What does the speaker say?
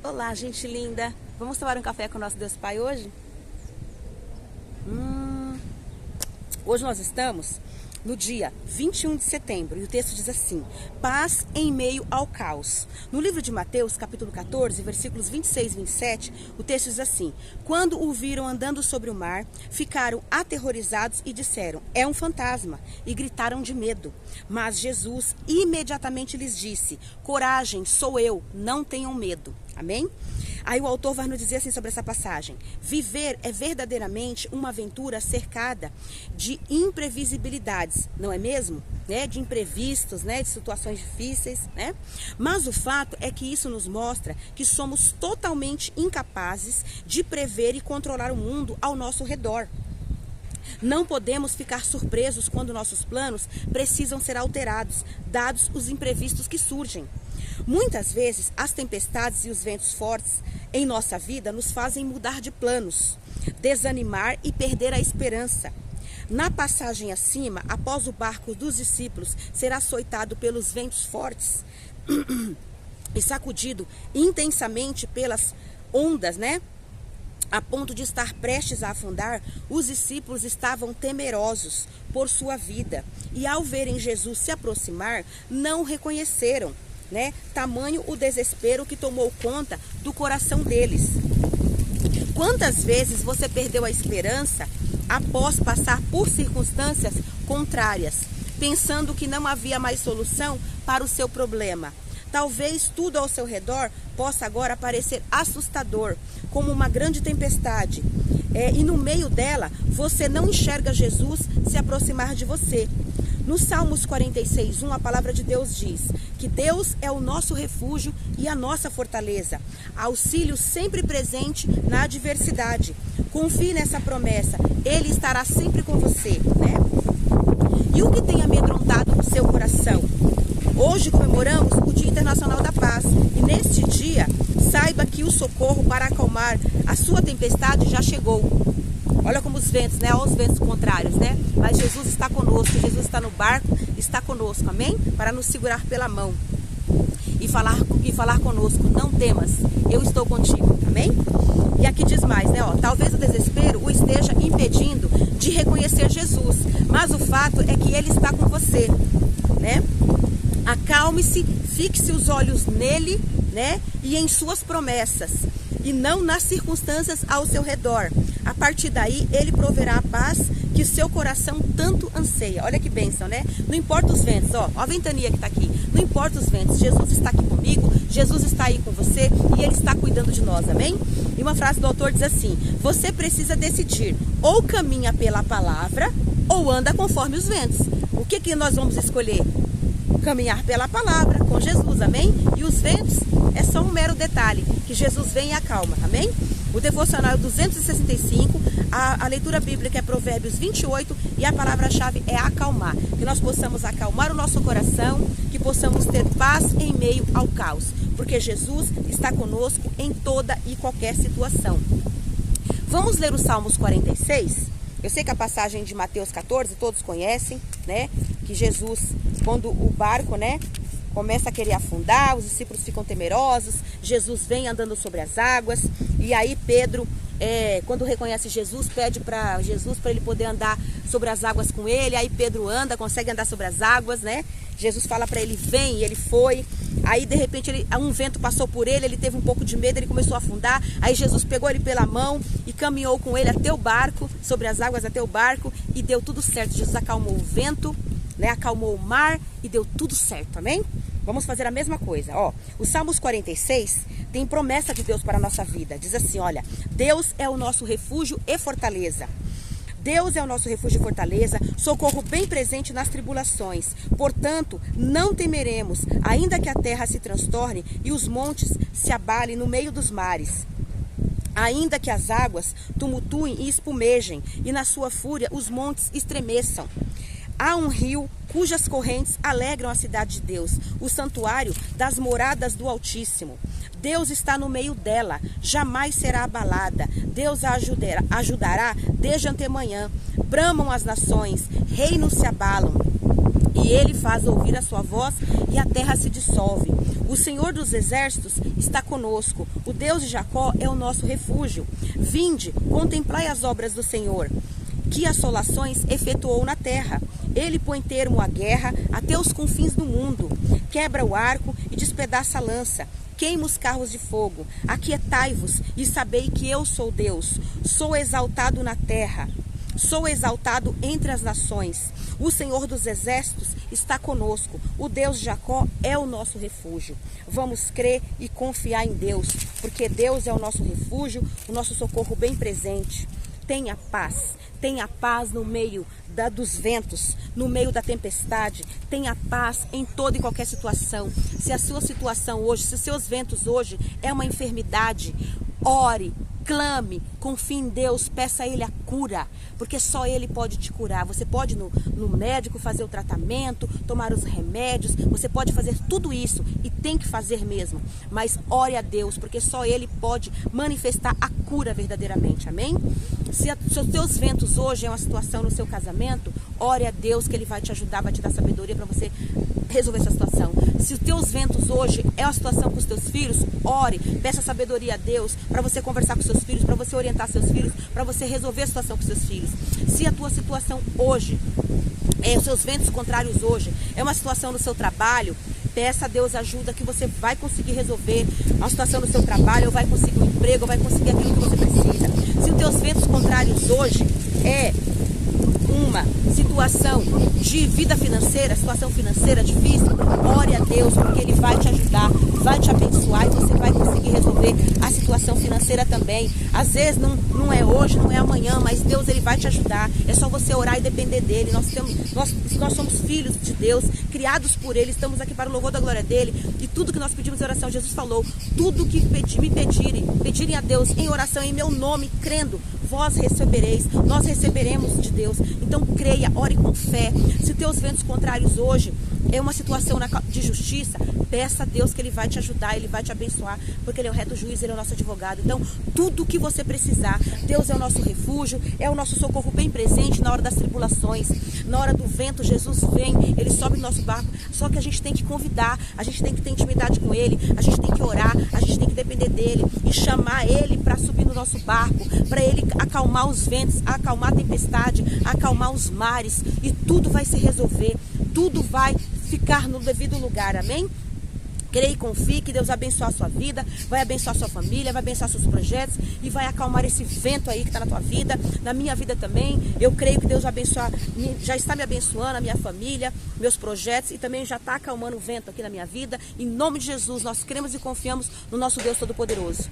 Olá, gente linda! Vamos tomar um café com o nosso Deus Pai hoje? Hoje nós estamos no dia 21 de setembro e o texto diz assim: paz em meio ao caos. No livro de Mateus, capítulo 14, versículos 26 e 27, o texto diz assim: quando o viram andando sobre o mar, ficaram aterrorizados e disseram: é um fantasma, e gritaram de medo. Mas Jesus imediatamente lhes disse: coragem, sou eu, não tenham medo. Amém? Aí o autor vai nos dizer assim sobre essa passagem: viver é verdadeiramente uma aventura cercada de imprevisibilidades, não é mesmo? De imprevistos, de situações difíceis, Mas o fato é que isso nos mostra que somos totalmente incapazes de prever e controlar o mundo ao nosso redor. Não podemos ficar surpresos quando nossos planos precisam ser alterados, dados os imprevistos que surgem. Muitas vezes, as tempestades e os ventos fortes em nossa vida nos fazem mudar de planos, desanimar e perder a esperança. Na passagem acima, após o barco dos discípulos ser açoitado pelos ventos fortes e sacudido intensamente pelas ondas, a ponto de estar prestes a afundar, os discípulos estavam temerosos por sua vida. E ao verem Jesus se aproximar, não o reconheceram, Tamanho o desespero que tomou conta do coração deles. Quantas vezes você perdeu a esperança após passar por circunstâncias contrárias, pensando que não havia mais solução para o seu problema? Talvez tudo ao seu redor possa agora parecer assustador, como uma grande tempestade. E no meio dela, você não enxerga Jesus se aproximar de você. No Salmos 46:1, a palavra de Deus diz que Deus é o nosso refúgio e a nossa fortaleza, auxílio sempre presente na adversidade. Confie nessa promessa, Ele estará sempre com você, E o que tem amedrontado o seu coração? Hoje comemoramos o Dia Internacional da Paz e neste dia, saiba que o socorro para acalmar a sua tempestade já chegou. Olha como os ventos, olha os ventos contrários, Mas Jesus está conosco, Jesus está no barco, está conosco, amém? Para nos segurar pela mão e falar conosco: não temas, eu estou contigo, amém? E aqui diz mais, talvez o desespero o esteja impedindo de reconhecer Jesus, mas o fato é que Ele está com você, Acalme-se, fixe os olhos nele, e em suas promessas, e não nas circunstâncias ao seu redor. A partir daí, Ele proverá a paz que seu coração tanto anseia. Olha que bênção, Não importa os ventos, ó a ventania que está aqui. Não importa os ventos, Jesus está aqui comigo, Jesus está aí com você e Ele está cuidando de nós, amém? E uma frase do autor diz assim: você precisa decidir, ou caminha pela palavra, ou anda conforme os ventos. O que nós vamos escolher? Caminhar pela palavra, com Jesus, amém? E os ventos é só um mero detalhe, que Jesus vem e acalma, amém? O devocional é 265, a leitura bíblica é Provérbios 28 e a palavra-chave é acalmar. Que nós possamos acalmar o nosso coração, que possamos ter paz em meio ao caos, porque Jesus está conosco em toda e qualquer situação. Vamos ler o Salmos 46? Eu sei que a passagem de Mateus 14 todos conhecem, Que Jesus, quando o barco, começa a querer afundar, os discípulos ficam temerosos, Jesus vem andando sobre as águas, e aí Pedro, quando reconhece Jesus, pede para Jesus para ele poder andar sobre as águas com ele. Aí Pedro anda, consegue andar sobre as águas, Jesus fala para ele: vem, e ele foi. Aí de repente um vento passou por ele, ele teve um pouco de medo, ele começou a afundar. Aí Jesus pegou ele pela mão e caminhou com ele até o barco, sobre as águas até o barco, e deu tudo certo. Jesus acalmou o vento, acalmou o mar e deu tudo certo, amém? Vamos fazer a mesma coisa, o Salmos 46 tem promessa de Deus para a nossa vida. Diz assim, olha: Deus é o nosso refúgio e fortaleza. Deus é o nosso refúgio e fortaleza, socorro bem presente nas tribulações. Portanto, não temeremos, ainda que a terra se transtorne e os montes se abalem no meio dos mares. Ainda que as águas tumultuem e espumejem, e na sua fúria os montes estremeçam. Há um rio cujas correntes alegram a cidade de Deus, o santuário das moradas do Altíssimo. Deus está no meio dela, jamais será abalada. Deus a ajudará desde antemanhã. Bramam as nações, reinos se abalam. e ele faz ouvir a sua voz e a terra se dissolve. O Senhor dos exércitos está conosco, o Deus de Jacó é o nosso refúgio. Vinde, contemplai as obras do Senhor, que assolações efetuou na terra. Ele põe termo à guerra até os confins do mundo, quebra o arco e despedaça a lança, queima os carros de fogo. Aquietai-vos e sabei que eu sou Deus, sou exaltado na terra, sou exaltado entre as nações. O Senhor dos exércitos está conosco, o Deus de Jacó é o nosso refúgio. Vamos crer e confiar em Deus, porque Deus é o nosso refúgio, o nosso socorro bem presente. Tenha paz no meio dos ventos, no meio da tempestade. Tenha paz em toda e qualquer situação. Se a sua situação hoje, se os seus ventos hoje é uma enfermidade, ore, clame, confie em Deus, peça a Ele a cura, porque só Ele pode te curar. Você pode ir no médico fazer o tratamento, tomar os remédios, você pode fazer tudo isso e tem que fazer mesmo, mas ore a Deus, porque só Ele pode manifestar a cura verdadeiramente, amém? Se os seus ventos hoje é uma situação no seu casamento, ore a Deus que Ele vai te ajudar, vai te dar sabedoria para você resolver essa situação. Se os teus ventos hoje é uma situação com os teus filhos, ore, peça sabedoria a Deus para você conversar com seus filhos, para você orientar seus filhos, para você resolver a situação com seus filhos. Se a tua situação hoje, os seus ventos contrários hoje, é uma situação no seu trabalho, peça a Deus ajuda que você vai conseguir resolver a situação no seu trabalho, ou vai conseguir um emprego, ou vai conseguir aquilo que você precisa. Se os teus ventos contrários hoje é uma situação de vida financeira, situação financeira difícil, ore a Deus, porque Ele vai te ajudar, vai te abençoar e você vai conseguir resolver a situação financeira também. Às vezes não é hoje, não é amanhã, mas Deus Ele vai te ajudar. É só você orar e depender dEle. Nós somos filhos de Deus, criados por Ele, estamos aqui para o louvor da glória dEle, e tudo que nós pedimos em oração, Jesus falou, tudo que me pedirem a Deus em oração em meu nome, crendo, vós recebereis, nós receberemos de Deus. Então creia, ore com fé. Se teus ventos contrários hoje é uma situação de justiça, peça a Deus que Ele vai te ajudar, Ele vai te abençoar, porque Ele é o reto juiz, Ele é o nosso advogado. Então tudo o que você precisar, Deus é o nosso refúgio, é o nosso socorro bem presente na hora das tribulações, na hora do vento. Jesus vem, Ele sobe no nosso barco, só que a gente tem que convidar, a gente tem que ter intimidade com Ele, a gente tem que orar, a gente tem que depender dEle e chamar Ele para subir no nosso barco, para Ele acalmar os ventos, acalmar a tempestade, acalmar os mares, e tudo vai se resolver, tudo vai ficar no devido lugar, amém? Creia e confie que Deus abençoe a sua vida, vai abençoar a sua família, vai abençoar seus projetos e vai acalmar esse vento aí que está na tua vida, na minha vida também. Eu creio que Deus já está me abençoando, a minha família, meus projetos, e também já está acalmando o vento aqui na minha vida. Em nome de Jesus, nós cremos e confiamos no nosso Deus Todo-Poderoso.